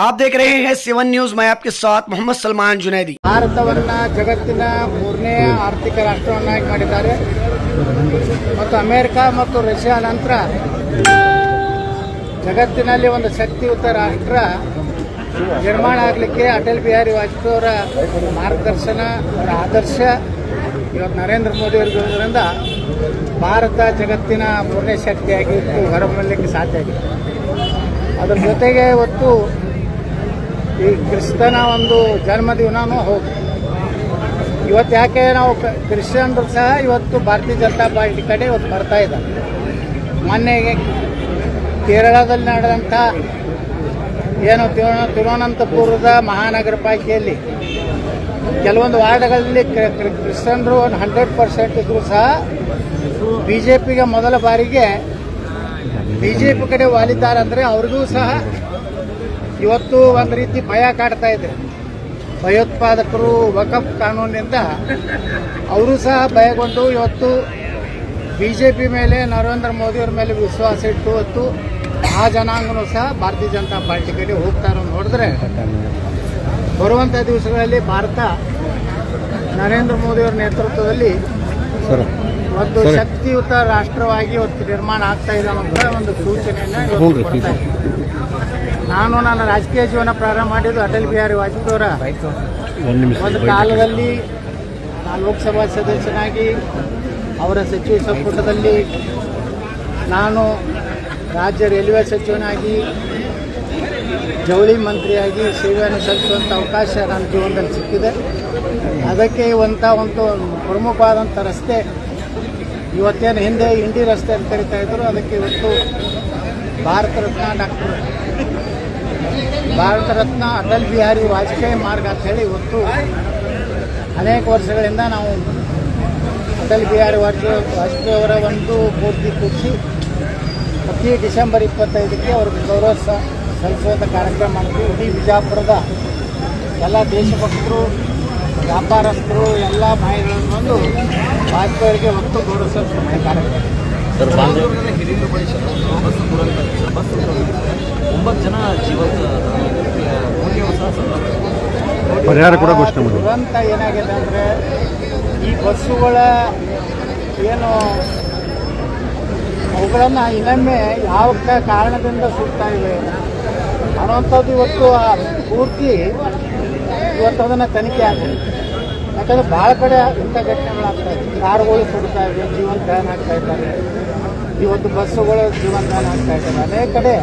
आप देख रहे हैं 7 न्यूज। मैं आपके साथ मोहम्मद सलमान जुनैदी। ಭಾರತವನ್ನ ಜಗತ್ತಿನ 3ನೇ ಆರ್ಥಿಕ ರಾಷ್ಟ್ರವನ್ನಾಗಿ ಮಾಡಿದ್ದಾರೆ ಮತ್ತು ಅಮೆರಿಕ ಮತ್ತು ರಷ್ಯಾ ನಂತರ ಜಗತ್ತಿನಲ್ಲಿ ಒಂದು ಶಕ್ತಿಯುತ ರಾಷ್ಟ್ರ ನಿರ್ಮಾಣ ಆಗಲಿಕ್ಕೆ ಅಟಲ್ ಬಿಹಾರಿ ವಾಜಪೇಯಿ ಅವರ ಮಾರ್ಗದರ್ಶನ, ಅವರ ಆದರ್ಶ ಇವತ್ತು ನರೇಂದ್ರ ಮೋದಿ ಅವರಿಂದ ಭಾರತ ಜಗತ್ತಿನ 3ನೇ ಶಕ್ತಿಯಾಗಿ ಹೊರಬರಲಿಕ್ಕೆ ಸಾಧ್ಯ ಆಗಿದೆ. ಅದರ ಜೊತೆಗೆ ಇವತ್ತು ಈ ಕ್ರಿಸ್ತನ ಒಂದು ಜನ್ಮದಿನವೂ ಹೌದು. ಇವತ್ತು ಯಾಕೆ ನಾವು ಕ್ರಿಶ್ಚಿಯನ್ರು ಸಹ ಇವತ್ತು ಭಾರತೀಯ ಜನತಾ ಪಾರ್ಟಿ ಕಡೆ ಇವತ್ತು ಬರ್ತಾ ಇದ್ದಾರೆ. ಮೊನ್ನೆಗೆ ಕೇರಳದಲ್ಲಿ ನಡೆದಂಥ ಏನು ತಿರುವನಂತಪುರದ ಮಹಾನಗರ ಪಾಲಿಕೆಯಲ್ಲಿ ಕೆಲವೊಂದು ವಾರ್ಡ್ಗಳಲ್ಲಿ ಕ್ರಿಶ್ಚಿಯನ್ರು 100% ಇದ್ರೂ ಸಹ BJPಗೆ ಮೊದಲ ಬಾರಿಗೆ BJP ಕಡೆ ವಾಲಿದ್ದಾರೆ. ಅಂದರೆ ಅವ್ರಿಗೂ ಸಹ ಇವತ್ತು ಒಂದು ರೀತಿ ಭಯ ಕಾಡ್ತಾ ಇದೆ. ಭಯೋತ್ಪಾದಕರು ವಕಫ್ ಕಾನೂನಿನಿಂದ ಅವರು ಸಹ ಭಯಗೊಂಡು ಇವತ್ತು BJP ಮೇಲೆ, ನರೇಂದ್ರ ಮೋದಿಯವ್ರ ಮೇಲೆ ವಿಶ್ವಾಸ ಇಟ್ಟು ಇವತ್ತು ಆ ಜನಾಂಗನೂ ಸಹ ಭಾರತೀಯ ಜನತಾ ಪಾರ್ಟಿ ಕಡೆ ಹೋಗ್ತಾರೆ. ನೋಡಿದ್ರೆ ಬರುವಂಥ ದಿವಸಗಳಲ್ಲಿ ಭಾರತ ನರೇಂದ್ರ ಮೋದಿಯವರ ನೇತೃತ್ವದಲ್ಲಿ ಒಂದು ಶಕ್ತಿಯುತ ರಾಷ್ಟ್ರವಾಗಿ ಇವತ್ತು ನಿರ್ಮಾಣ ಆಗ್ತಾ ಇದೆ ಅನ್ನೋ ಒಂದು ಸೂಚನೆಯನ್ನು ಇವತ್ತು ಕೊಡ್ತಾ ಇದೆ. ನಾನು ನನ್ನ ರಾಜಕೀಯ ಜೀವನ ಪ್ರಾರಂಭ ಮಾಡಿದ್ದು ಅಟಲ್ ಬಿಹಾರಿ ವಾಜಪೇಯಿ ಅವರ ಒಂದು ಕಾಲದಲ್ಲಿ ನಾನು ಲೋಕಸಭಾ ಸದಸ್ಯನಾಗಿ ಅವರ ಸಚಿವ ಸಂಪುಟದಲ್ಲಿ ನಾನು ರಾಜ್ಯ ರೈಲ್ವೆ ಸಚಿವನಾಗಿ ಜವಳಿ ಮಂತ್ರಿಯಾಗಿ ಸೇವೆಯನ್ನು ಸಲ್ಲಿಸುವಂಥ ಅವಕಾಶ ನನ್ನ ಜೀವನದಲ್ಲಿ ಸಿಕ್ಕಿದೆ. ಅದಕ್ಕೆ ಒಂದು ಪ್ರಮುಖವಾದಂಥ ರಸ್ತೆ ಇವತ್ತೇನು ಹಿಂದೆ ಇಂಡಿ ರಸ್ತೆ ಅಂತ ಕರೀತಾ ಇದ್ರು, ಅದಕ್ಕೆ ಇವತ್ತು ಭಾರತ ರತ್ನ ಅಟಲ್ ಬಿಹಾರಿ ವಾಜಪೇಯಿ ಮಾರ್ಗ ಅಂತ ಹೇಳಿ ಇವತ್ತು ಅನೇಕ ವರ್ಷಗಳಿಂದ ನಾವು ಅಟಲ್ ಬಿಹಾರಿ ವಾಜಪೇಯಿ ಅವರ ಒಂದು ಮೂರ್ತಿ ಕೂರಿಸಿ ಪ್ರತಿ ಡಿಸೆಂಬರ್ 25ಕ್ಕೆ ಅವ್ರಿಗೆ ಗೌರವ ಸಲ್ಲಿಸುವಂಥ ಕಾರ್ಯಕ್ರಮ ಮಾಡ್ತೀವಿ. ಇಡೀ ಬಿಜಾಪುರದ ಎಲ್ಲ ದೇಶಭಕ್ತರು, ವ್ಯಾಪಾರಸ್ಥರು, ಎಲ್ಲ ಮಾಹಿತಿಗಳನ್ನು ಬಂದು ವಾಜಪೇಯಿಗೆ ಹೊತ್ತು ಗೌರವ ಸಲ್ಲಿಸುವಂಥ ಕಾರ್ಯಕ್ರಮ. 9 ಜನ ಪರಿಹಾರ ಕೂಡ ಘೋಷಣೆ ಮಾಡಿ. ದುರಂತ ಏನಾಗಿದೆ ಅಂದರೆ ಈ ಬಸ್ಸುಗಳ ಏನು ಅವುಗಳನ್ನು ಇನ್ನೊಮ್ಮೆ ಯಾವ ಕಾರಣದಿಂದ ಸುಡ್ತಾ ಇವೆ ಅನ್ನೋಂಥದ್ದು ಇವತ್ತು ಪೂರ್ತಿ ಇವತ್ತು ಅದನ್ನು ತನಿಖೆ ಆಗಿದೆ. ಯಾಕಂದರೆ ಭಾಳ ಕಡೆ ಇಂಥ ಘಟನೆಗಳಾಗ್ತಾ ಇದೆ. ಕಾರುಗಳು ಸುಡ್ತಾ ಇವೆ, ಜೀವನ ದಾನ ಆಗ್ತಾ ಇದ್ದಾರೆ. ಇವತ್ತು ಬಸ್ಸುಗಳು ಜೀವನ ದಾನ ಆಗ್ತಾ ಇದ್ದಾರೆ. ಅನೇಕ ಕಡೆ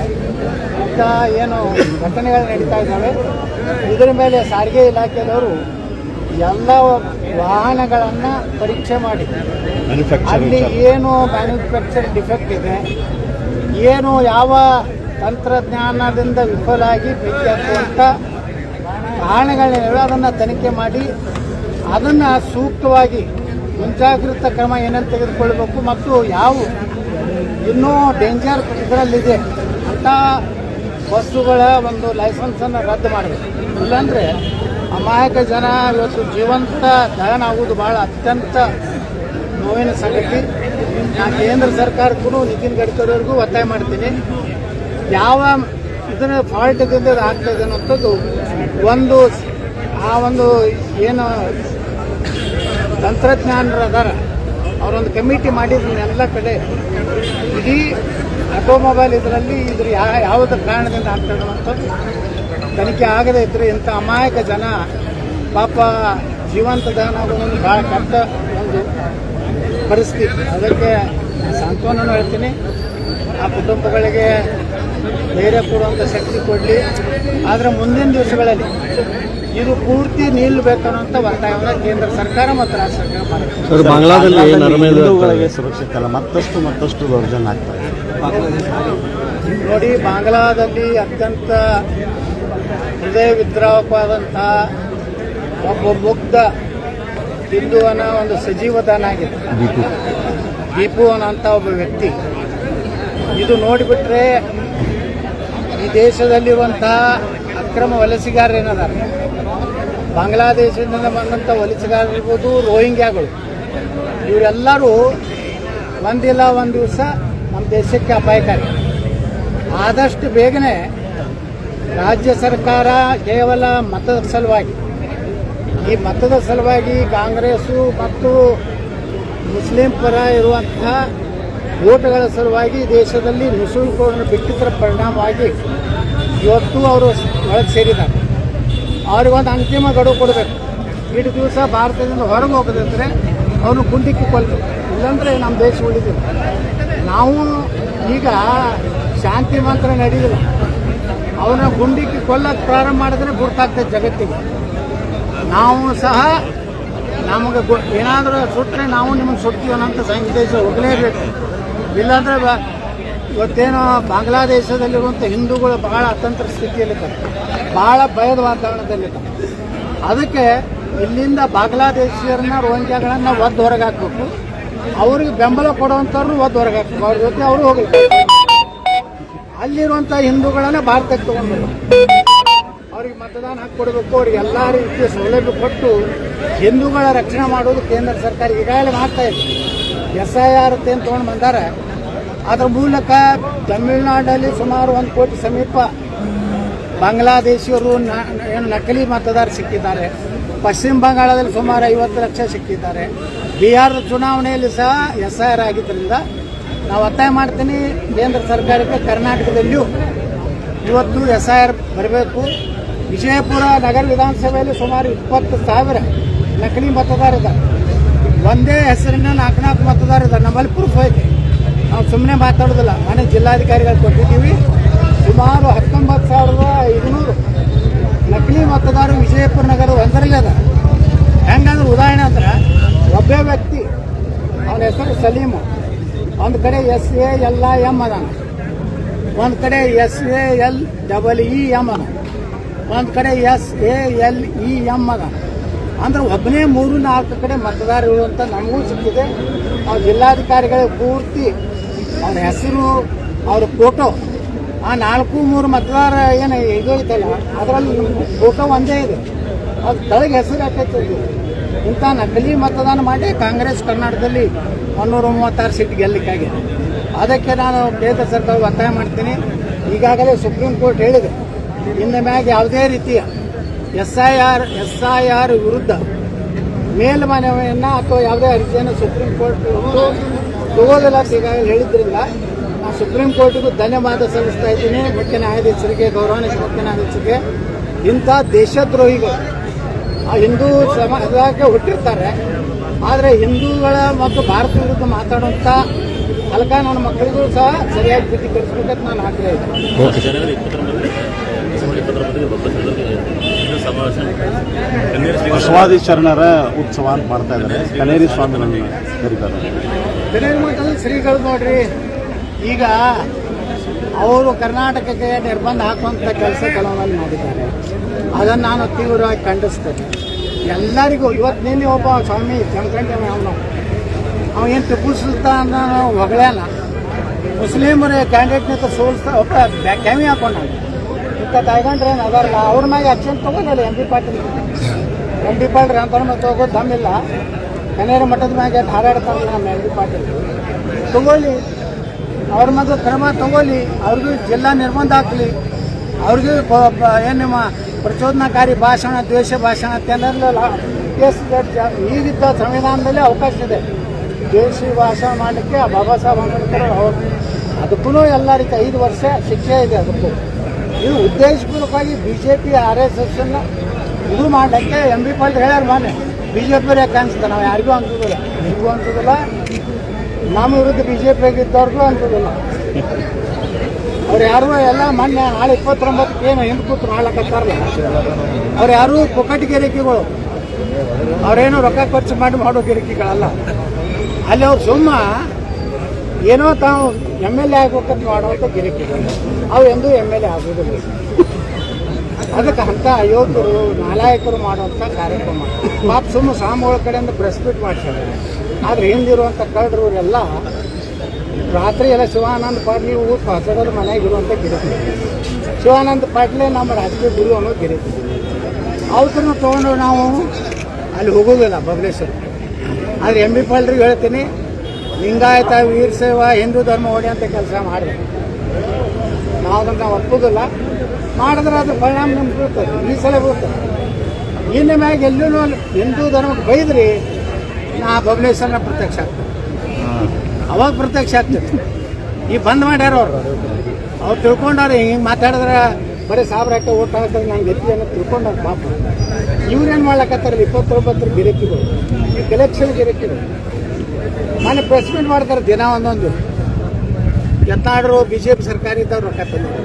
ಇಂಥ ಏನು ಘಟನೆಗಳು ನಡೀತಾ ಇದ್ದಾವೆ. ಇದರ ಮೇಲೆ ಸಾರಿಗೆ ಇಲಾಖೆಯವರು ಎಲ್ಲ ವಾಹನಗಳನ್ನು ಪರೀಕ್ಷೆ ಮಾಡಿ ಅಲ್ಲಿ ಏನು ಮ್ಯಾನುಫ್ಯಾಕ್ಚರ್ ಡಿಫೆಕ್ಟ್ ಇದೆ, ಏನು ಯಾವ ತಂತ್ರಜ್ಞಾನದಿಂದ ವಿಫಲ ಆಗಿ ಬೆಂಕಿ ಹತ್ತುವಂಥ ಕಾರಣಗಳೇನಿವೆ ಅದನ್ನು ತನಿಖೆ ಮಾಡಿ ಅದನ್ನು ಸೂಕ್ತವಾಗಿ ಮುಂಜಾಗ್ರತಾ ಕ್ರಮ ಏನಂತ ತೆಗೆದುಕೊಳ್ಬೇಕು ಮತ್ತು ಯಾವ ಇನ್ನೂ ಡೇಂಜರ್ ಇದರಲ್ಲಿದೆ ಅಂಥ ಬಸ್ಸುಗಳ ಒಂದು ಲೈಸೆನ್ಸನ್ನು ರದ್ದು ಮಾಡಬೇಕು. ಇಲ್ಲಾಂದರೆ ಅಮಾಯಕ ಜನ ಇವತ್ತು ಜೀವಂತ ದಹನ ಆಗುವುದು ಭಾಳ ಅತ್ಯಂತ ನೋವಿನ ಸಂಗತಿ. ನಾನು ಕೇಂದ್ರ ಸರ್ಕಾರಕ್ಕೂ ನಿತಿನ್ ಗಡ್ಕರಿ ಅವ್ರಿಗೂ ಒತ್ತಾಯ ಮಾಡ್ತೀನಿ, ಯಾವ ಇದರ ಫಾಲ್ಟ್ದಿಂದ ಆಗ್ತಾಯಿದೆ ಅನ್ನೋಂಥದ್ದು ಒಂದು ಏನು ತಂತ್ರಜ್ಞಾನರು ಅದಾರ ಅವರೊಂದು ಕಮಿಟಿ ಮಾಡಿದ್ರು ಎಲ್ಲ ಕಡೆ ಇಡೀ ಆಟೋಮೊಬೈಲ್ ಇದರಲ್ಲಿ ಯಾವುದೇ ಕಾರಣದಿಂದ ಆಗ್ತದೆ ಅನ್ನೋಂಥದ್ದು ತನಿಖೆ ಆಗದೇ ಇದ್ದರೆ ಇಂಥ ಅಮಾಯಕ ಜನ ಪಾಪ ಜೀವಂತ ದಹನ ಆಗೋದೊಂದು ಭಾಳ ಕೆಟ್ಟ ಒಂದು ಪರಿಸ್ಥಿತಿ. ಅದಕ್ಕೆ ಸಾಂತ್ವನ ಹೇಳ್ತೀನಿ, ಆ ಕುಟುಂಬಗಳಿಗೆ ಧೈರ್ಯ ಕೊಡುವಂಥ ಶಕ್ತಿ ಕೊಡಲಿ. ಆದರೆ ಮುಂದಿನ ದಿವಸಗಳಲ್ಲಿ ಇದು ಪೂರ್ತಿ ನಿಲ್ಲಬೇಕನ್ನುವಂಥ ಒತ್ತಾಯವನ್ನು ಕೇಂದ್ರ ಸರ್ಕಾರ ಮತ್ತು ರಾಜ್ಯ ಸರ್ಕಾರ ಮಾಡುತ್ತೆ. ಬಾಂಗ್ಲಾದಲ್ಲಿ ಸುರಕ್ಷಿತ ಅಲ್ಲ, ಮತ್ತಷ್ಟು ದೌರ್ಜನ್ಯ ಆಗ್ತದೆ. ನೋಡಿ, ಬಾಂಗ್ಲಾದಲ್ಲಿ ಅತ್ಯಂತ ಹೃದಯ ವಿದ್ರಾವಕವಾದಂಥ ಒಬ್ಬ ಮುಗ್ಧ ಹಿಂದುವನ ಒಂದು ಸಜೀವ ದಾನ ಆಗಿದೆ. ದೀಪು ಅನ್ನೋಂಥ ಒಬ್ಬ ವ್ಯಕ್ತಿ. ಇದು ನೋಡಿಬಿಟ್ರೆ ಈ ದೇಶದಲ್ಲಿರುವಂತಹ ಅಕ್ರಮ ವಲಸಿಗಾರರೇನದಾರೆ, ಬಾಂಗ್ಲಾದೇಶದಿಂದ ಬಂದಂಥ ವಲಸಿಗಾರರಿರ್ಬೋದು, ರೋಹಿಂಗ್ಯಾಗಳು, ಇವರೆಲ್ಲರೂ ಒಂದಿಲ್ಲ ಒಂದು ದಿವಸ ನಮ್ಮ ದೇಶಕ್ಕೆ ಅಪಾಯಕಾರಿ. ಆದಷ್ಟು ಬೇಗನೆ ರಾಜ್ಯ ಸರ್ಕಾರ ಕೇವಲ ಮತದ ಸಲುವಾಗಿ, ಈ ಮತದ ಸಲುವಾಗಿ ಕಾಂಗ್ರೆಸ್ಸು ಮತ್ತು ಮುಸ್ಲಿಂ ಪರ ಇರುವಂತಹ ಓಟ್ಗಳ ಸಲುವಾಗಿ ದೇಶದಲ್ಲಿ ನುಸುಳುಕೋರನ್ನು ಬಿಟ್ಟಿದ್ದರ ಪರಿಣಾಮವಾಗಿ ಇವತ್ತು ಅವರು ಒಳಗೆ ಸೇರಿದ್ದಾರೆ. ಅವ್ರಿಗೊಂದು ಅಂತಿಮ ಗಡುವು ಕೊಡಬೇಕು. ಇಷ್ಟು ದಿವಸ ಭಾರತದಿಂದ ಹೊರಗೆ ಹೋಗೋದಂದರೆ ಅವನು ಗುಂಡಿಕ್ಕಿ ಕೊಲ್ಲಬೇಕು, ಇಲ್ಲಾಂದರೆ ನಮ್ಮ ದೇಶ ಉಳಿದಿಲ್ಲ. ನಾವು ಈಗ ಶಾಂತಿ ಮಂತ್ರ ನಡೆಯೋದಿಲ್ಲ, ಅವನ ಗುಂಡಿಕ್ಕಿ ಕೊಲ್ಲಕ್ಕೆ ಪ್ರಾರಂಭ ಮಾಡಿದ್ರೆ ಗುರ್ತಾಗ್ತದೆ ಜಗತ್ತಿಗೆ. ನಾವು ಸಹ ನಮಗೆ ಏನಾದರೂ ಸುಟ್ಟರೆ ನಾವು ನಿಮಗೆ ಸುಡ್ತೀವಿ ಅನ್ನೋಂಥ ಸಂದೇಶ ಹೋಗಲೇಬೇಕು. ಇಲ್ಲಾಂದರೆ ಇವತ್ತೇನೋ ಬಾಂಗ್ಲಾದೇಶದಲ್ಲಿರುವಂಥ ಹಿಂದೂಗಳು ಬಹಳ ಅತಂತ್ರ ಸ್ಥಿತಿಯಲ್ಲಿದ್ದಾರೆ, ಬಹಳ ಭಯದ ವಾತಾವರಣದಲ್ಲಿದ್ದಾರೆ. ಅದಕ್ಕೆ ಇಲ್ಲಿಂದ ಬಾಂಗ್ಲಾದೇಶಿಯರನ್ನ ರೋಹಿಂಗ್ಯಾಗಳನ್ನು ಒದ್ದು ಹೊರಗೆ ಹಾಕಬೇಕು, ಅವ್ರಿಗೆ ಬೆಂಬಲ ಕೊಡುವಂಥವ್ರನ್ನ ಒದ್ದು ಹೊರಗೆ ಹಾಕಬೇಕು, ಅವ್ರ ಜೊತೆ ಅವರು ಹೋಗಬೇಕು. ಅಲ್ಲಿರುವಂಥ ಹಿಂದೂಗಳನ್ನ ಭಾರತಕ್ಕೆ ತೊಗೊಂಡ್ಬೇಕು, ಅವ್ರಿಗೆ ಮತದಾನ ಹಾಕಿ ಕೊಡಬೇಕು, ಅವ್ರಿಗೆ ಎಲ್ಲ ರೀತಿಯ ಸೌಲಭ್ಯ ಕೊಟ್ಟು ಹಿಂದೂಗಳ ರಕ್ಷಣೆ ಮಾಡೋದು ಕೇಂದ್ರ ಸರ್ಕಾರ ಈಗಾಗಲೇ ಮಾಡ್ತಾ ಇದೆ. SIR ಅಂತ ಏನು ತೊಗೊಂಡು ಬಂದಾರೆ, ಅದರ ಮೂಲಕ ತಮಿಳುನಾಡಲ್ಲಿ ಸುಮಾರು 1 ಕೋಟಿ ಸಮೀಪ ಬಾಂಗ್ಲಾದೇಶಿಯರು ಏನು ನಕಲಿ ಮತದಾರ ಸಿಕ್ಕಿದ್ದಾರೆ. ಪಶ್ಚಿಮ ಬಂಗಾಳದಲ್ಲಿ ಸುಮಾರು 50 ಲಕ್ಷ ಸಿಕ್ಕಿದ್ದಾರೆ. ಬಿಹಾರದ ಚುನಾವಣೆಯಲ್ಲಿ ಸಹ SIR ಆಗಿದ್ದರಿಂದ ನಾವು ಒತ್ತಾಯ ಮಾಡ್ತೀನಿ ಕೇಂದ್ರ ಸರ್ಕಾರಕ್ಕೆ, ಕರ್ನಾಟಕದಲ್ಲಿಯೂ ಇವತ್ತು SIR ಬರಬೇಕು. ವಿಜಯಪುರ ನಗರ ವಿಧಾನಸಭೆಯಲ್ಲಿ ಸುಮಾರು 20,000 ನಕಲಿ ಮತದಾರಿದ್ದಾರೆ. ಒಂದೇ ಹೆಸರಿನ 4 ಮತದಾರಿದ್ದಾರೆ. ನಮ್ಮಲ್ಲಿ ಪ್ರೂಫ್ ಐತೆ, ನಾವು ಸುಮ್ಮನೆ ಮಾತಾಡೋದಿಲ್ಲ. ಮನೆ ಜಿಲ್ಲಾಧಿಕಾರಿಗಳು ಕೊಟ್ಟಿದ್ದೀವಿ. ಸುಮಾರು 19,500 ನಕಲಿ ಮತದಾರರು ವಿಜಯಪುರ ನಗರ ಒಂದರಲ್ಲೇ ಅದ. ಹೆಂಗಂದ್ರೆ ಉದಾಹರಣೆ ಅಂದ್ರೆ ಒಬ್ಬೇ ವ್ಯಕ್ತಿ, ಅವನ ಹೆಸರು ಸಲೀಮು, ಒಂದು ಕಡೆ SALIM ಅದಾನ, ಒಂದು ಕಡೆ SALEEM ಅದ, ಒಂದು ಕಡೆ SALEM ಅದ. ಅಂದ್ರೆ ಒಬ್ಬನೇ 3-4 ಕಡೆ ಮತದಾರರು ಅಂತ ನಮಗೂ ಸಿಕ್ಕಿದೆ. ಅವ್ರ ಜಿಲ್ಲಾಧಿಕಾರಿಗಳಿಗೆ ಪೂರ್ತಿ ಅವ್ರ ಹೆಸರು, ಅವ್ರ ಫೋಟೋ, ಆ 4-3 ಮತದಾರ ಏನು ಇದು ಐತಲ್ಲ ಅದರಲ್ಲಿ ಫೋಟೋ ಒಂದೇ ಇದೆ, ಅದು ತಳಗೆ ಹೆಸರು ಹಾಕೈತೆ. ಇಂಥ ನಕಲಿ ಮತದಾನ ಮಾಡಿ ಕಾಂಗ್ರೆಸ್ ಕರ್ನಾಟಕದಲ್ಲಿ 136 ಸೀಟ್ ಗೆಲ್ಲಕ್ಕಾಗಿದೆ. ಅದಕ್ಕೆ ನಾನು ಕೇಂದ್ರ ಸರ್ಕಾರ ಒತ್ತಾಯ ಮಾಡ್ತೀನಿ. ಈಗಾಗಲೇ ಸುಪ್ರೀಂ ಕೋರ್ಟ್ ಹೇಳಿದೆ, ಇನ್ನು ಮ್ಯಾಗ ಯಾವುದೇ ರೀತಿಯ SIR ವಿರುದ್ಧ ಮೇಲ್ಮನವಿಯನ್ನು ಅಥವಾ ಯಾವುದೇ ಅರ್ಜಿಯನ್ನು ಸುಪ್ರೀಂ ಕೋರ್ಟ್ ತಗೋದಿಲ್ಲ ಅಂತ ಈಗಾಗಲೇ ಹೇಳಿದ್ರಿಂದ ನಾನು ಸುಪ್ರೀಂ ಕೋರ್ಟಿಗೂ ಧನ್ಯವಾದ ಸಲ್ಲಿಸ್ತಾ ಇದ್ದೀನಿ. ಮುಖ್ಯ ನ್ಯಾಯಾಧೀಶರಿಗೆ, ಗೌರವಾನ್ವಿತ ಮುಖ್ಯ ನ್ಯಾಯಾಧೀಶರಿಗೆ. ಇಂಥ ದೇಶದ್ರೋಹಿಗಳು ಆ ಹಿಂದೂ ಸಮಾಜಕ್ಕೆ ಹುಟ್ಟಿರ್ತಾರೆ, ಆದರೆ ಹಿಂದೂಗಳ ಮತ್ತು ಭಾರತ ವಿರುದ್ಧ ಮಾತಾಡುವಂಥ ಅಲ್ಕ ನನ್ನ ಮಕ್ಕಳಿಗೂ ಸಹ ಸರಿಯಾಗಿ ಬುದ್ಧಿ ಕಲಿಸ್ಬೇಕಂತ ನಾನು ಆಗ್ರಹ ಇದೆ. ಬಸವಾದಿ ಶರಣರ ಉತ್ಸವ ಅಂತ ಮಾಡ್ತಾ ಇದ್ದಾರೆ, ಕನೇರಿ ಸ್ವಾಮಿಗಳನ್ನು ಕರೀತಾರೆ. ಕನೇರಿ ಮಠದ ಶ್ರೀಗಳು ನೋಡ್ರಿ, ಈಗ ಅವರು ಕರ್ನಾಟಕಕ್ಕೆ ನಿರ್ಬಂಧ ಹಾಕುವಂಥ ಕೆಲಸ ಕೆಲವೊಂದಲ್ಲಿ ಮಾಡಿದ್ದಾರೆ. ಅದನ್ನು ನಾನು ತೀವ್ರವಾಗಿ ಖಂಡಿಸ್ತೇನೆ. ಎಲ್ಲರಿಗೂ ಇವತ್ತು ನಿನ್ನೆ ಒಬ್ಬ ಸ್ವಾಮಿ ಜಮಖಂಡಿ ಅವನು ಏನು ಟಿಪ್ಪು ಸುಲ್ತಾನ್ ಹೊಗಳೇನ ಮುಸ್ಲಿಮರ ಕ್ಯಾಂಡಿಡೇಟ್ನಿಂದ ಸೋಲ್ಸ್ತಾ ಒಬ್ಬ ಕ್ಯಾಮಿ ಹಾಕೊಂಡ ಇಂಥ ತಗೊಂಡ್ರೆ ಏನು ಅದಾರಲ್ಲ ಅವ್ರ ಮ್ಯಾಗೆ ಆಕ್ಷನ್ ತೊಗೊಂಡಿಲ್ಲ. MP ಪಾಟೀಲ್ ಅಂತ ತಗೋದು ದಮ್ಮಿಲ್ಲ. ಕನೇರಿ ಮಠದ ಮ್ಯಾಗೆ ಹಾರಾಡ್ತಾರಲ್ಲ ನಮ್ಮ MP ಪಾಟೀಲ್, ತಗೊಳ್ಳಿ, ಅವ್ರ ಮಗ ಕ್ರಮ ತಗೊಳ್ಳಿ, ಅವ್ರಿಗೂ ಜಿಲ್ಲಾ ನಿರ್ಬಂಧ ಹಾಕಲಿ, ಅವ್ರಿಗೂ ಏನು ನಿಮ್ಮ ಪ್ರಚೋದನಾಕಾರಿ ಭಾಷಣ, ದ್ವೇಷ ಭಾಷಣ ಅಂತೇನೆಲ್ಲ ಕೇಸ್ ಈಗಿದ್ದ ಸಂವಿಧಾನದಲ್ಲಿ ಅವಕಾಶ ಇದೆ ದ್ವೇಷಿ ಭಾಷಣ ಮಾಡಲಿಕ್ಕೆ. ಬಾಬಾ ಸಾಹೇಬ್ ಅಂಬೇಡ್ಕರ್ ಅವರು ಅದಕ್ಕೂ ಎಲ್ಲ ರೀತಿ 5 ವರ್ಷ ಶಿಕ್ಷೆ ಇದೆ. ಅದಕ್ಕೂ ಇದು ಉದ್ದೇಶಪೂರ್ವಕವಾಗಿ BJP RSS ಇದು ಮಾಡಲಿಕ್ಕೆ MP ಪಾಟೀಲ್ ಹೇಳ್ಯಾರ. ಮೊನ್ನೆ BJP ಯಾಕೆ ಅನ್ಸುತ್ತೆ, ನಾವು ಯಾರಿಗೂ ಅನ್ಸೋದಿಲ್ಲ, ನಿಮಗೂ ಅನ್ಸೋದಿಲ್ಲ, ನಮ್ಮ ವಿರುದ್ಧ BJP ಆಗಿದ್ದವ್ರಿಗೂ ಅನ್ಸೋದಿಲ್ಲ. ಅವ್ರು ಯಾರು ಎಲ್ಲ ಮೊನ್ನೆ ನಾಳೆ 29ಕ್ಕೆ ಏನು ಹಿಂದೆ ಕೂತು ಮಾಡ್ಲಕತ್ತಾರಲ್ಲ, ಅವ್ರು ಯಾರು ಪೊಕಟಿ ಗಿರಿಕಿಗಳು, ಅವ್ರೇನು ರೊಕ್ಕ ಖರ್ಚು ಮಾಡಿ ಮಾಡೋ ಗಿರಿಕಿಗಳಲ್ಲ. ಅಲ್ಲಿ ಅವ್ರು ಸುಮ್ಮ ಏನೋ ತಾವು MLA ಆಗ್ಬೇಕಂತ ಮಾಡುವಂಥ ಗಿರಿಕಿಗಳು, ಅವು ಎಂದೂ MLA ಆಗೋದಿಲ್ಲ. ಅದಕ್ಕೆ ಅಂಥ ಅಯೋಗ್ಯರು, ನಾಲಾಯಕರು ಮಾಡುವಂಥ ಕಾರ್ಯಕ್ರಮ ಪಾಪ ಸುಮ್ಮ ಸ್ವಾಮಿಗಳ ಕಡೆಯಿಂದ ಪ್ರೆಸ್ ಮೀಟ್ ಮಾಡಿಸ್ಯಾರ. ಆದರೆ ಹಿಂದಿರುವಂಥ ಕಳ್ಳರು ಇವರೆಲ್ಲ ರಾತ್ರಿ ಎಲ್ಲ ಶಿವಾನಂದ ಪಾಟೀಲ್ ಊಟ ಹೊಸಡೋದು ಮನೆಯಾಗಿರುವಂಥ ಗಿರಿಕಿ. ಶಿವಾನಂದ ಪಾಟೀಲೇ ನಮ್ಮ ರಾಜಕೀಯ ಗುರು ಅನ್ನೋ ಗಿರಿಕಿ. ಅವ್ರನ್ನ ತೊಗೊಂಡು ನಾವು ಅಲ್ಲಿ ಹೋಗೋದಿಲ್ಲ ಬಬಲೇಶ್ವರ. ಆದರೆ MP ಪಾಟೀಲ್ರಿಗೆ ಹೇಳ್ತೀನಿ, ಲಿಂಗಾಯತ, ವೀರಶೈವ, ಹಿಂದೂ ಧರ್ಮ ಹೊಡೆಯುವಂಥ ಕೆಲಸ ಮಾಡಬೇಕು. ನಾವು ಅದನ್ನು ಒಪ್ಪೋದಿಲ್ಲ. ಮಾಡಿದ್ರೆ ಅದು ಪರಿಣಾಮ ನಮ್ಗೆ ಬೀಳ್ತದೆ, ಈ ಸಲ ಬೀಳ್ತದೆ. ಇನ್ನು ಮ್ಯಾಗ ಎಲ್ಲೂ ಹಿಂದೂ ಧರ್ಮಕ್ಕೆ ಬೈದ್ರಿ ನಾ ಬಬಲೇಶ್ವರನ ಪ್ರತ್ಯಕ್ಷ ಆಗ್ತದೆ, ಅವಾಗ ಪ್ರತ್ಯಕ್ಷ ಆಗ್ತದೆ. ಈ ಬಂದ್ ಮಾಡ್ಯಾರ ಅವ್ರು ತಿಳ್ಕೊಂಡಾರೆ ಹಿಂಗೆ ಮಾತಾಡಿದ್ರೆ ಬರೀ ಸಾವಿರಕ್ಕೆ ಓಟ್ ಹಾಕಿದ್ರೆ ನಂಗೆ ಎತ್ತಿ ಅನ್ನೋ ತಿಳ್ಕೊಂಡಾರ ಪಾಪ. ಇವ್ರೇನು ಮಾಡ್ಲಕತ್ತಾರಲ್ಲ 29 ಗಿರಕಿಗಳು, ಈ ಕಲೆಕ್ಷನ್ ಗಿರಕಿಗಳು ಮನೆ ಪ್ರೆಸ್ ಮೀಟ್ ಮಾಡ್ತಾರೆ ದಿನ ಒಂದೊಂದು. ಯತ್ನಾಡ್ರು BJP ಸರ್ಕಾರ ಇದ್ದವ್ರು ರೊಕ್ಕ ತಂದ್ರು.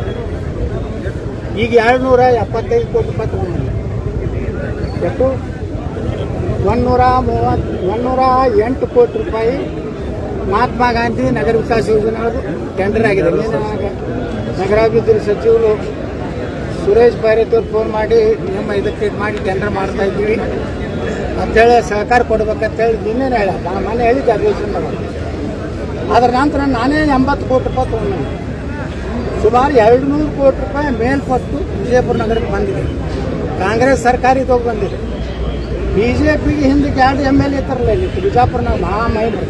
ಈಗ 275 ಕೋಟಿ ರೂಪಾಯಿ ತೊಗೊಂಡು ಎಷ್ಟು 108 ಕೋಟಿ ರೂಪಾಯಿ ಮಹಾತ್ಮ ಗಾಂಧಿ ನಗರ ವಿಕಾಸ ಯೋಜನೆಗಳು ಟೆಂಡರ್ ಆಗಿದೆ. ನಗರಾಭಿವೃದ್ಧಿ ಸಚಿವರು ಸುರೇಶ್ ಭೈರತ್ ಅವ್ರು ಫೋನ್ ಮಾಡಿ ನಮ್ಮ ಇದಕ್ಕೆ ಮಾಡಿ ಟೆಂಡರ್ ಮಾಡ್ತಾ ಇದ್ದೀವಿ ಅಂತೇಳಿ ಸಹಕಾರ ಕೊಡ್ಬೇಕಂತೇಳಿ ನಿನ್ನೇನು ಹೇಳ ನಾನು ಮನೆ ಹೇಳಿದ್ದೆ ಅಧಿವೇಶನದಾಗ. ಅದರ ನಂತರ ನಾನೇ 80 ಕೋಟಿ ರೂಪಾಯಿ ತೊಗೊಂಡು ಸುಮಾರು 200 ಕೋಟಿ ರೂಪಾಯಿ ಮೇಲ್ಪಟ್ಟು ವಿಜಯಪುರ ನಗರಕ್ಕೆ ಬಂದಿದೆ. ಕಾಂಗ್ರೆಸ್ ಸರ್ಕಾರ ಇದಾಗ ಬಂದಿದೆ. BJPಗೆ ಹಿಂದಕ್ಕೆ 2 MLA ಇರ್ತಾರಲ್ಲ ಇಲ್ಲಿ ಬಿಜಾಪುರನಾಗ ಮಹಾಮಹಿಮರು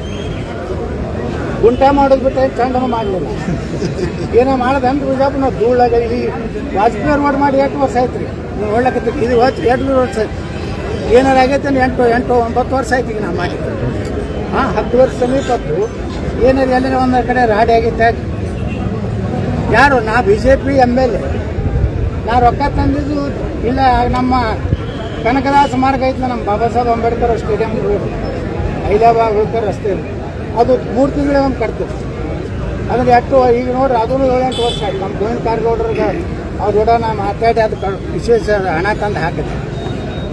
ಗುಂಟ ಮಾಡೋದು ಬಿಟ್ಟು ಚಂಡನ ಮಾಡಲಿಲ್ಲ. ಏನೋ ಮಾಡೋದಂದ್ರೆ ಬಿಜಾಪುರ ನಾವು ಧೂಳಾಗ ಈ ವಾಜಪೇಯಿ ರೋಡ್ ಮಾಡಿ 8 ವರ್ಷ ಆಯ್ತು ರೀ. ನೀವು ಒಳ್ಳಕತ್ತಿ ಇದು 2 ವರ್ಷ ಆಯ್ತು. ಏನಾರು ಆಗೈತೆ 8-9 ವರ್ಷ ಆಯ್ತು ಈಗ ನಾವು ಮಾಡಿ. 10 ವರ್ಷ ಸಮೀಪತ್ತು ಏನಾರು ಎಲ್ಲರ ಒಂದು ಕಡೆ ರಾಡಿ ಆಗೈತೆ. ಯಾರು ನಾ BJP MLA ನಾ ರೊಕ್ಕ ತಂದಿದ್ದು ಇಲ್ಲ. ನಮ್ಮ ಕನಕದಾಸ ಮಾರ್ಗ ಐತಲ್ಲ, ನಮ್ಮ ಬಾಬಾ ಸಾಹೇಬ್ ಅಂಬೇಡ್ಕರ್ ಸ್ಟೇಡಿಯಂ ರೋಡ್ ಹೈದರಾಬಾದ್ ಹೋಗ್ತಾರೆ ರಸ್ತೆ, ಅದು 3 ತಿಂಗಳೇ ಒಂದು ಕಟ್ತೀವಿ. ಅದ್ರ ಈಗ ನೋಡ್ರಿ ಅದೂ 7-8 ವರ್ಷ ಆಯ್ತು. ನಮ್ಮ ಗೋವಿಂದ ಕಾರಜೋಳರಿಗೆ ಅವ್ರ ಕೂಡ ನಾ ಮಾತಾಡಿ ಅದು ವಿಶೇಷ ಹಣ ತಂದು ಹಾಕಿದೆ.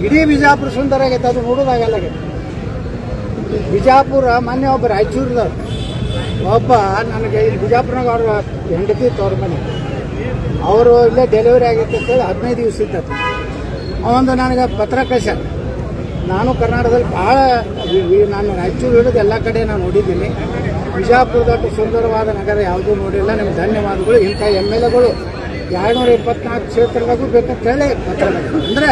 ಇಡೀ ಬಿಜಾಪುರ ಸುಂದರ ಆಗೈತೆ, ಅದು ನೋಡೋದಾಗಲ್ಲಾಗೈತೆ. ಬಿಜಾಪುರ ಮೊನ್ನೆ ಒಬ್ಬ ರಾಯಚೂರ್ದವ್ರು ಒಬ್ಬ ನನಗೆ ಇಲ್ಲಿ ಬಿಜಾಪುರನಾಗ ಅವ್ರ ಹೆಂಡತಿ ತವ್ರ ಮನೆ ಅವರು ಇಲ್ಲೇ ಡೆಲಿವರಿ ಆಗೈತೆ ಅಂತೇಳಿ 15 ದಿವಸ ಇತ್ತು. ಅವೊಂದು ನನಗೆ ಪತ್ರ ಕಳ್ಸ್ಯಾನ. ನಾನು ಕರ್ನಾಟಕದಲ್ಲಿ ಭಾಳ ನಾನು ರಾಯಚೂರು ಹಿಡಿದು ಎಲ್ಲ ಕಡೆ ನಾನು ನೋಡಿದ್ದೀನಿ. ಬಿಜಾಪುರದಷ್ಟು ಸುಂದರವಾದ ನಗರ ಯಾವುದೂ ನೋಡಿಲ್ಲ. ನಿಮ್ಗೆ ಧನ್ಯವಾದಗಳು. ಇಂಥ MLAಗಳು 224 ಕ್ಷೇತ್ರದಾಗೂ ಬೇಕಂತೇಳಿ ಪತ್ರ ಅಂದರೆ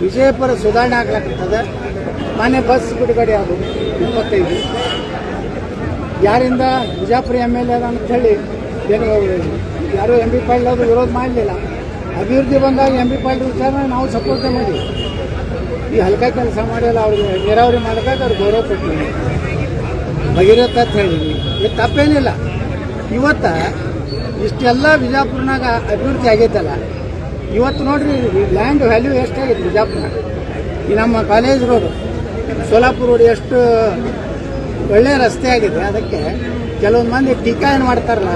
ವಿಜಯಪುರ ಸುಧಾರಣೆ ಆಗ್ಲಕ್ಕತ್ತದೆ. ಮನೆ ಬಸ್ ಬಿಡುಗಡೆ ಅದು 25 ಯಾರಿಂದ ಬಿಜಾಪುರ MLA ಅದ ಅಂಥೇಳಿ ಏನು ಯಾರು MB ಪಾಟೀಲ್ ಅವರು ವಿರೋಧ ಮಾಡಲಿಲ್ಲ. ಅಭಿವೃದ್ಧಿ ಬಂದಾಗ MB ಪಾಟೀಲ್ ವಿಚಾರ ನಾವು ಸಪೋರ್ಟೇ ಮಾಡಿವಿ. ಈ ಹಲ್ಕ ಕೆಲಸ ಮಾಡಿಲ್ಲ, ಅವ್ರಿಗೆ ನೀರಾವರಿ ಮಾಡೋದಾಗ ಅವ್ರು ಗೌರವ ಕೊಟ್ಟಿವಿ, ಭಗೀರಥ ಅಂತ ಹೇಳಿದ್ವಿ. ಇದು ತಪ್ಪೇನಿಲ್ಲ. ಇವತ್ತು ಇಷ್ಟೆಲ್ಲ ಬಿಜಾಪುರನಾಗ ಅಭಿವೃದ್ಧಿ ಆಗೈತಲ್ಲ. ಇವತ್ತು ನೋಡ್ರಿ ಲ್ಯಾಂಡ್ ವ್ಯಾಲ್ಯೂ ಎಷ್ಟಾಗೈತೆ ಬಿಜಾಪುರನಾಗ. ಈ ನಮ್ಮ ಕಾಲೇಜ್ ರೋಡು ಸೋಲಾಪುರ ರೋಡ್ ಎಷ್ಟು ಒಳ್ಳೆಯ ರಸ್ತೆ ಆಗಿದೆ. ಅದಕ್ಕೆ ಕೆಲವೊಂದು ಮಂದಿ ಟೀಕಾ ಏನು ಮಾಡ್ತಾರಲ್ಲ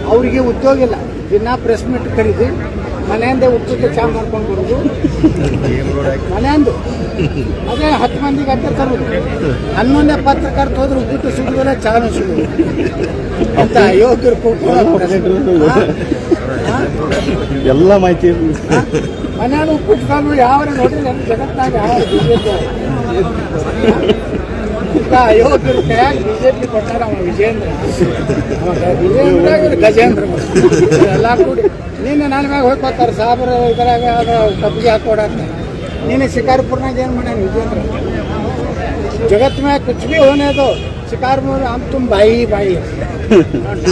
ಅವರಿಗೆ ಉದ್ಯೋಗ ಇಲ್ಲ. ದಿನ ಪ್ರೆಸ್ ಮೀಟ್ ಕರೀದು ಮನೆಯಿಂದ ಉಪ್ಪಿಟ್ಟು ಚಾ ಮಾಡ್ಕೊಂಡು ಬರೋದು, ಮನೆಯಂದು ಅದೇ 10 ಮಂದಿಗೆ ಅಡ್ಡ ತರೋದು. 11ನೇ ಪತ್ರಕರ್ತ ಹೋದ್ರೆ ಉಪ್ಪಿಟ್ಟು ಸಿಗೋದಿಲ್ಲ, ಚಾನು ಸಿಗೋದು ಅಂತ ಯೋಗ್ಯರು ಎಲ್ಲ ಮಾಹಿತಿ ಮನೆಯದು ಉಪ್ಪಿಟ್ಟು ಕಾಲು ಯಾವ ನೋಡ್ರಿ ನನ್ನ ಜಗತ್ತಾಗ ಯಾವ ಇಂಥ ಯೋಗ್ಯರು ಕೈಯಾಗಿ BJP ಕೊಟ್ಟಾರ. ಅವ ವಿಜೇಂದ್ರ ಗಜೇಂದ್ರ ಎಲ್ಲ ಕೂಡಿ ನಿನ್ನೆ ನನ್ನ ಮ್ಯಾಗ ಹೋಗ್ಕೊತಾರೆ ಸಾಬ್ರ ಇದ್ರಾಗ ಅದು ಕಬ್ಬಿಗೆ ಹಾಕೊಡಂತ. ನೀನು ಶಿಕಾರ್ಪುರ್ನಾಗ ಏನು ಮಾಡ್ಯಾನ ವಿಜೇಂದ್ರ? ಜಗತ್ ಮ್ಯಾಗ ಕುಚ್ ಭೀ ಹೋನೇದು ಶಿಕಾರ್ಪುರ ಅಂತ ತುಂಬ ಬಾಯಿ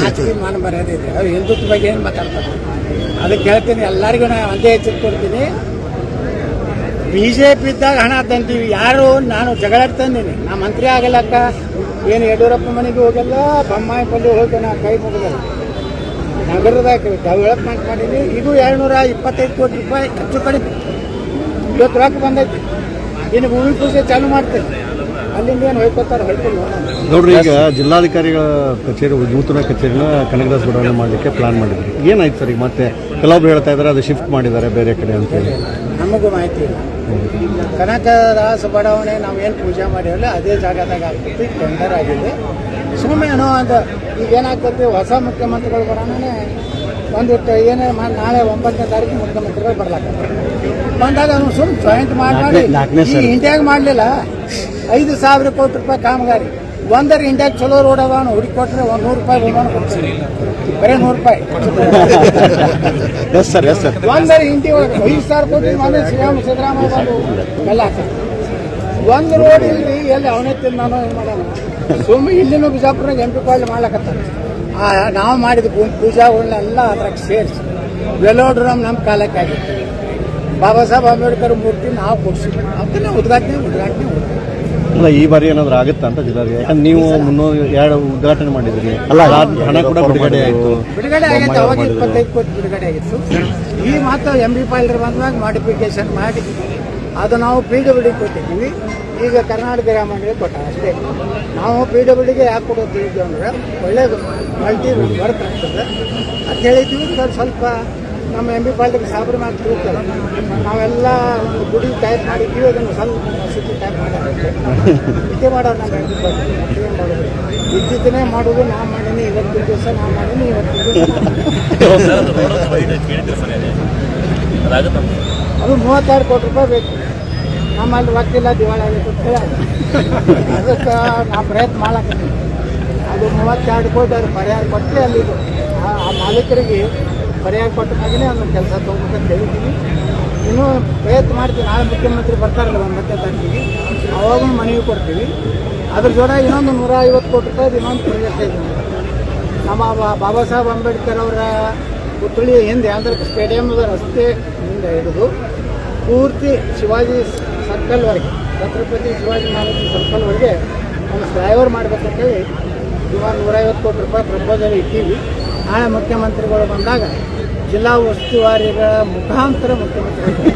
ನಾಚಿಕೆ ಮಾನ ಬರೋದಿದೆ. ಅವ್ರು ಹಿಂದುತ್ವ ಬಗ್ಗೆ ಏನು ಮಾತಾಡ್ತಾರೆ ಅದಕ್ಕೆ ಹೇಳ್ತೀನಿ. ಎಲ್ಲರಿಗೂ ನಾನು ಒಂದೇ ಹೆಚ್ಚಿಗೆ ಕೊಡ್ತೀನಿ. BJP ಇದ್ದಾಗ ಹಣ ತಂತೀವಿ. ಯಾರು ನಾನು ಜಗಳಾಡ್ತಂದೀನಿ. ನಾ ಮಂತ್ರಿ ಆಗಲಕ್ಕ ಏನು ಯಡಿಯೂರಪ್ಪ ಮನೆಗೆ ಹೋಗಲ್ಲ, ಬೊಮ್ಮಾಯಿ ಪಲ್ಲಿ ಹೋಗಿ ನಾ ಕೈ ಮುಗಿದಲ್ಲ. ನಗರದಾಗ ಡೆವಲಪ್ಮೆಂಟ್ ಮಾಡೀನಿ. ಇದು 225 ಕೋಟಿ ರೂಪಾಯಿ ಹೆಚ್ಚು ಕಡಿಮೆ ಇವತ್ತು ರೊಕ್ಕ ಬಂದೈತಿ. ಇನ್ನು ಭೂಮಿ ಪೂಜೆ ಚಾಲು ಮಾಡ್ತೇನೆ. ಅಲ್ಲಿಂದ ಏನು ಹೊಯ್ಕೋತಾರೆ ಹೊಯ್ಕೊಂಡು ನೋಡ್ರಿ. ಈಗ ಜಿಲ್ಲಾಧಿಕಾರಿಗಳ ಕಚೇರಿ ನೂತನ ಕಚೇರಿನ ಕನಕದಾಸ ಬಡಾವಣೆ ಮಾಡಲಿಕ್ಕೆ ಪ್ಲಾನ್ ಮಾಡಿದ್ರಿ. ಏನಾಯ್ತು ಸರ್? ಈಗ ಮತ್ತೆ ಕೆಲವೊಬ್ರು ಹೇಳ್ತಾ ಇದ್ದಾರೆ ಅದು ಶಿಫ್ಟ್ ಮಾಡಿದ್ದಾರೆ ಬೇರೆ ಕಡೆ ಅಂತೇಳಿ. ನಮಗೂ ಮಾಹಿತಿ ಇಲ್ಲ. ಕನಕದಾಸ ಬಡಾವಣೆ ನಾವೇನು ಪೂಜೆ ಮಾಡಿವಲ್ಲ ಅದೇ ಜಾಗದಾಗ ಆಗ್ತೈತಿ. ಟೆಂಡರ್ ಆಗಿದೆ. ಸುಮ್ಮನೆ ಏನೋ ಅಂತ ಈಗ ಏನಾಗ್ತೈತಿ, ಹೊಸ ಮುಖ್ಯಮಂತ್ರಿಗಳು ಬರೋಣೇ ಒಂದಿಟ್ಟು ಏನೇ ನಾಳೆ 9ನೇ ತಾರೀಕು ಮುಖ್ಯಮಂತ್ರಿಗಳು ಬರ್ಲಾಗ್ತದೆ. ಬಂದಾಗ ಅವ್ನು ಸುಮ್ಮನೆ ಜಾಯಿಂಟ್ ಮಾಡಿ ಈ ಇಂಡಿಯಾಗ ಮಾಡಲಿಲ್ಲ. 5,000 ಕೋಟಿ ರೂಪಾಯಿ ಕಾಮಗಾರಿ. ಒಂದರ ಇಂಡಿಯಾಗ ಚಲೋ ರೋಡ್ ಅದಾನು ಹುಡುಕಿ ಕೊಟ್ಟರೆ 100 ರೂಪಾಯಿ ಬಹುಮಾನ ಕೊಡ್ತೀನಿ. ಬರೀ 100 ರೂಪಾಯಿ ಒಂದರ ಇಂಡಿ ಒಳಗೆ 5,000 ಕೋಟಿ ಮನೆ ಸಿದ್ದರಾಮಯ್ಯ ಬಂದು ಎಲ್ಲ ಹಾಕ್ತಾರೆ. ಒಂದು ರೋಡ್ ಇಲ್ರಿ ಎಲ್ಲಿ ಅವನೇ ತಿಂದಾನೋ ಏನು ಮಾಡೋಣ. ಸುಮ್ಮನೆ ಇಲ್ಲಿನೂ ಬಿಜಾಪುರನಾಗ MP ಪಾಟೀಲ್ ಮಾಡ್ಲಕತ್ತಾರೆ. ನಾವು ಮಾಡಿದ ಪೂಜಾಗಳನ್ನೆಲ್ಲ ಅದ್ರಾಗ ಸೇರಿಸಿ ವೆಲೋಡ್ರಮ್ ನಮ್ಮ ಕಾಲಕ್ಕೆ ಆಗಿತ್ತು. ಬಾಬಾ ಸಾಹೇಬ್ ಅಂಬೇಡ್ಕರ್ ಮೂರ್ತಿ ನಾವು ಕೊಡ್ಸಿದ್ವಿ, ಅದನ್ನೇ ಉದ್ಘಾಟನೆ ಅಲ್ಲ ಈ ಬಾರಿ ಏನಾದ್ರು ಆಗುತ್ತಾ ಅಂತ ಜಿಲ್ಲಾಧಿಕಾರಿ, ಯಾಕಂದ್ರೆ ನೀವು ಎರಡು ಉದ್ಘಾಟನೆ ಮಾಡಿದ್ರಿ, ಅಲ್ಲ ಹಣ ಕೂಡ ಬಿಡುಗಡೆ ಆಯಿತು. ಬಿಡುಗಡೆ ಆಗಿತ್ತು, ಅವಾಗ 25 ಕೋಟಿ ಬಿಡುಗಡೆ ಆಗಿತ್ತು. ಈ ಮಾತು MB ಪಾಲ್ಡರ್ ಬಂದಾಗ ಮಾಡಿಫಿಕೇಶನ್ ಮಾಡಿ ಅದು ನಾವು PWD ಕೊಟ್ಟಿದ್ದೀವಿ. ಈಗ ಕರ್ನಾಟಕ ಗ್ರಾಮೀಣ ಕೊಟ್ಟ ಅಷ್ಟೇ. ನಾವು PWDಗೆ ಯಾಕೆ ಕೊಡೋದಿದ್ವಿ ಅಂದ್ರೆ ಒಳ್ಳೇದು ಮಲ್ಟಿ ವರ್ಕ್ ಆಗ್ತದೆ ಅಂತ ಹೇಳಿದ್ವಿ. ಸ್ವಲ್ಪ ನಮ್ಮ MB ಪಾಲ್ಡರ್ಗೆ ಸಾಬ್ರ ಮಾಡಿ ತಿಳ್ತಾರೆ. ನಾವೆಲ್ಲ ಒಂದು ಗುಡಿ ಟೈಪ್ ಮಾಡಿದ್ದೀವಿ, ಅದನ್ನು ಸ್ವಲ್ಪ ಮಸೀದಿ ಟೈಪ್ ಮಾಡೋದಕ್ಕೆ ಇದೇ ಮಾಡೋರು ನಮ್ಮ MB ಪಾಲ್ಡರ್. ಏನು ಮಾಡೋದು ಇದ್ದಿದ್ದನ್ನೇ ಮಾಡೋದು. ನಾ ಮಾಡೀನಿ ಇವತ್ತಿನ ದಿವಸ, ನಾ ಮಾಡೀನಿ ಇವತ್ತಿನ ದಿವಸ. ಅದು 36 ಕೋಟಿ ರೂಪಾಯಿ ಬೇಕು. ನಮ್ಮಲ್ಲಿ ರೊಕ್ಕಿಲ್ಲ, ದಿವಾಳಿ ಆಗೈತೆ ಅಂತ ಹೇಳಿ ಅದಕ್ಕೆ ನಾ ಪ್ರಯತ್ನ ಮಾಡಾಕತ್ತೀವಿ. ಅದು 32 ಕೋಟಿ ಅವ್ರು ಪರಿಹಾರ ಕೊಟ್ಟರೆ ಅಲ್ಲಿದು ಆ ಮಾಲೀಕರಿಗೆ ಪರಿಹಾರ ಕೊಟ್ಟ ಮ್ಯಾಗೇ ಅದನ್ನು ಕೆಲಸ ತೊಗೋಬೇಕಂತ ಹೇಳಿದ್ದೀವಿ. ಇನ್ನೂ ಪ್ರಯತ್ನ ಮಾಡ್ತೀವಿ. ನಾಳೆ ಮುಖ್ಯಮಂತ್ರಿ ಬರ್ತಾರಲ್ಲ 9ನೇ ತಾರೀಕಿಗೆ, ಅವಾಗೂ ಮನವಿ ಕೊಡ್ತೀವಿ. ಅದ್ರ ಜೋಡಿ ಇನ್ನೊಂದು 150 ಕೋಟಿ ರೂಪಾಯಿ ಇನ್ನೊಂದು ಪ್ರಾಜೆಕ್ಟ್ ಇದೆ. ನಮ್ಮ ಬಾಬಾ ಸಾಹೇಬ್ ಅಂಬೇಡ್ಕರ್ ಅವರ ಪುತ್ಥಳಿ ಹಿಂದೆ ಅಂದರೆ ಸ್ಟೇಡಿಯಂದ ರಸ್ತೆ ಹಿಂದೆ ಹಿಡಿದು ಪೂರ್ತಿ ಶಿವಾಜಿ ಸರ್ಕಲ್ವರೆಗೆ, ಛತ್ರಪತಿ ಶಿವಾಜಿ ಮಹಾರಾಜ ಸರ್ಕಲ್ವರೆಗೆ ಒಂದು ಫ್ಲೈಓವರ್ ಮಾಡಬೇಕಂತೇಳಿ ಸುಮಾರು 150 ಕೋಟಿ ರೂಪಾಯಿ ಪ್ರಪೋಸಲ್ ಇಟ್ಟಿವಿ. ನಾಳೆ ಮುಖ್ಯಮಂತ್ರಿಗಳು ಬಂದಾಗ ಜಿಲ್ಲಾ ಉಸ್ತುವಾರಿಗಳ ಮುಖಾಂತರ ಮುಖ್ಯಮಂತ್ರಿಗಳು